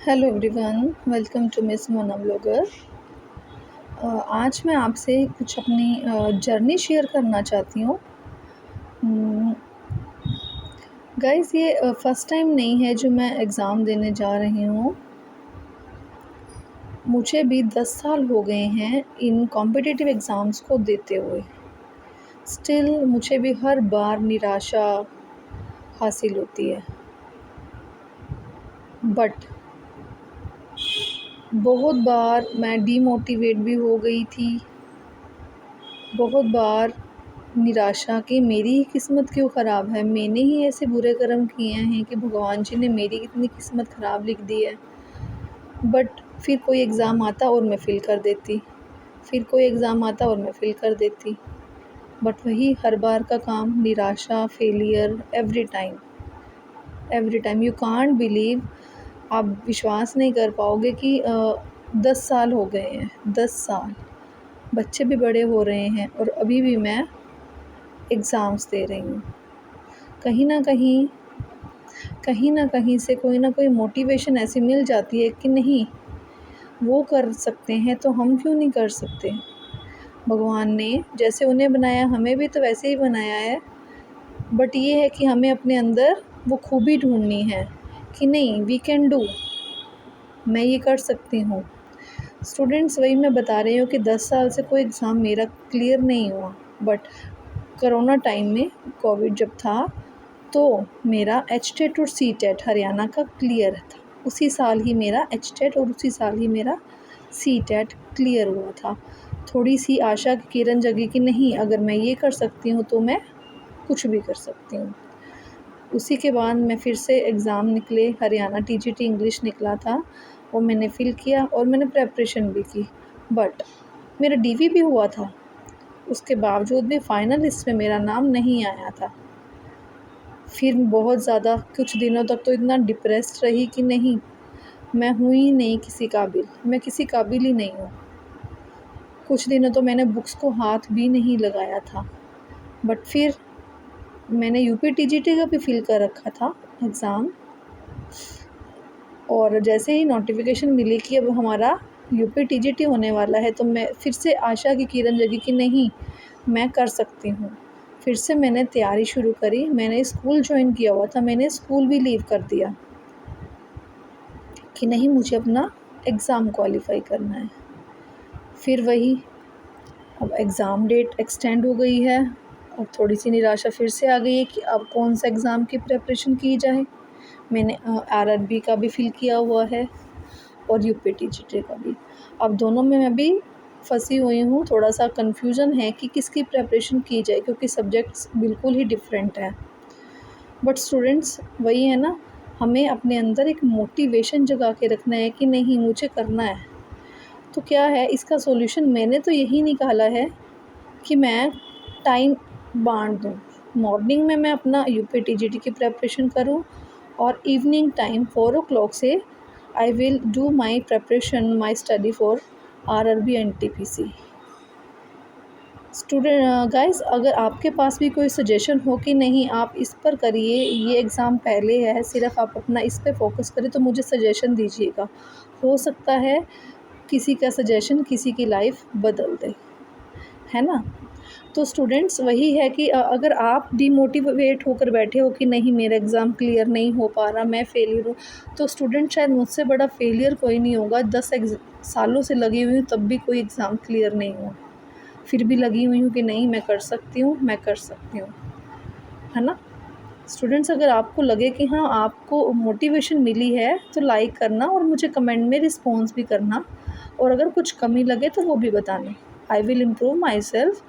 Hello everyone, welcome to miss Mona blogger. आज मैं आपसे कुछ अपनी जर्नी शेयर करना चाहती हूँ। गाइस, ये फ़र्स्ट टाइम नहीं है जो मैं एग्ज़ाम देने जा रही हूँ। मुझे भी 10 साल हो गए हैं इन कॉम्पिटिटिव एग्ज़ाम्स को देते हुए। स्टिल मुझे भी हर बार निराशा हासिल होती है। बट बहुत बार मैं डीमोटिवेट भी हो गई थी। बहुत बार निराशा कि मेरी ही किस्मत क्यों ख़राब है, मैंने ही ऐसे बुरे कर्म किए हैं कि भगवान जी ने मेरी इतनी किस्मत ख़राब लिख दी है। बट फिर कोई एग्ज़ाम आता और मैं फ़ेल कर देती, फिर कोई एग्ज़ाम आता और मैं फ़ेल कर देती। बट वही हर बार का काम, निराशा, failure, every time you can't believe. आप विश्वास नहीं कर पाओगे कि 10 साल हो गए हैं, 10 साल। बच्चे भी बड़े हो रहे हैं और अभी भी मैं एग्ज़ाम्स दे रही हूँ। कहीं ना कहीं से कोई ना कोई मोटिवेशन ऐसी मिल जाती है कि नहीं, वो कर सकते हैं तो हम क्यों नहीं कर सकते। भगवान ने जैसे उन्हें बनाया हमें भी तो वैसे ही बनाया है। बट ये है कि हमें अपने अंदर वो खूबी ढूंढनी है कि नहीं, वी कैन डू, मैं ये कर सकती हूँ। स्टूडेंट्स, वही मैं बता रही हूँ कि 10 साल से कोई एग्ज़ाम मेरा क्लियर नहीं हुआ। बट कोरोना टाइम में, कोविड जब था, तो मेरा एचटेट और सीटेट हरियाणा का क्लियर था। उसी साल ही मेरा एचटेट और उसी साल ही मेरा सीटेट क्लियर हुआ था। थोड़ी सी आशा की किरण जगी कि नहीं, अगर मैं ये कर सकती हूँ तो मैं कुछ भी कर सकती हूँ। उसी के बाद मैं फिर से एग्ज़ाम निकले, हरियाणा टीजीटी इंग्लिश निकला था, वो मैंने फ़िल किया और मैंने प्रेपरेशन भी की। बट मेरा डीवी भी हुआ था, उसके बावजूद भी फाइनल लिस्ट में मेरा नाम नहीं आया था। फिर बहुत ज़्यादा कुछ दिनों तक तो इतना डिप्रेस्ड रही कि नहीं, मैं हूँ ही नहीं किसी काबिल, मैं किसी काबिल ही नहीं हूँ। कुछ दिनों तो मैंने बुक्स को हाथ भी नहीं लगाया था। बट फिर मैंने यूपी टीजीटी का भी फिल कर रखा था एग्ज़ाम, और जैसे ही नोटिफिकेशन मिली कि अब हमारा यूपी टीजीटी होने वाला है, तो मैं फिर से आशा की किरण जगी कि नहीं, मैं कर सकती हूँ। फिर से मैंने तैयारी शुरू करी। मैंने स्कूल ज्वाइन किया हुआ था, मैंने स्कूल भी लीव कर दिया कि नहीं, मुझे अपना एग्ज़ाम क्वालिफ़ाई करना है। फिर वही, अब एग्ज़ाम डेट एक्सटेंड हो गई है और थोड़ी सी निराशा फिर से आ गई है कि अब कौन सा एग्ज़ाम की प्रिपरेशन की जाए। मैंने आरआरबी का भी फिल किया हुआ है और यूपी टीजीटी का भी। अब दोनों में मैं भी फंसी हुई हूँ। थोड़ा सा कन्फ्यूज़न है कि किसकी प्रिपरेशन की जाए, क्योंकि सब्जेक्ट्स बिल्कुल ही डिफरेंट हैं। बट स्टूडेंट्स, वही है ना, हमें अपने अंदर एक मोटिवेशन जगा के रखना है कि नहीं, मुझे करना है। तो क्या है इसका सॉल्यूशन, मैंने तो यही निकाला है कि मैं टाइम बाँट दूँ। मॉर्निंग में मैं अपना यूपी टीजीटी की प्रिपरेशन करूँ और इवनिंग टाइम 4 o'clock से I will do my preparation, my study for RRB NTPC. Guys, अगर आपके पास भी कोई सजेशन हो कि नहीं, आप इस पर करिए, ये एग्ज़ाम पहले है, सिर्फ आप अपना इस पे फोकस करें, तो मुझे सजेशन दीजिएगा। हो सकता है किसी का सजेशन किसी की लाइफ बदल दे, है ना। तो स्टूडेंट्स, वही है कि अगर आप डीमोटिवेट होकर बैठे हो कि नहीं, मेरा एग्ज़ाम क्लियर नहीं हो पा रहा, मैं फेलियर हूँ, तो स्टूडेंट, शायद मुझसे बड़ा फेलियर कोई नहीं होगा। 10 सालों से लगी हुई हूँ, तब भी कोई एग्ज़ाम क्लियर नहीं हुआ। फिर भी लगी हुई हूँ कि नहीं, मैं कर सकती हूँ, मैं कर सकती हूँ, है ना। स्टूडेंट्स, अगर आपको लगे कि हाँ, आपको मोटिवेशन मिली है, तो लाइक करना और मुझे कमेंट में रिस्पॉन्स भी करना, और अगर कुछ कमी लगे तो वो भी बताना। I will improve my self.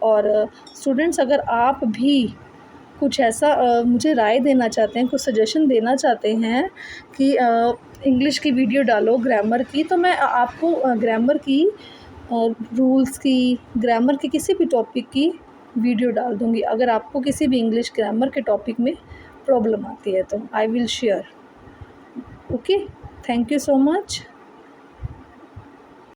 और स्टूडेंट्स, अगर आप भी कुछ ऐसा मुझे राय देना चाहते हैं, कुछ सजेशन देना चाहते हैं कि इंग्लिश की वीडियो डालो ग्रामर की, तो मैं आपको ग्रामर की, रूल्स की, ग्रामर के किसी भी टॉपिक की वीडियो डाल दूँगी। अगर आपको किसी भी इंग्लिश ग्रामर के टॉपिक में प्रॉब्लम आती है तो I will share. Okay, thank you so much.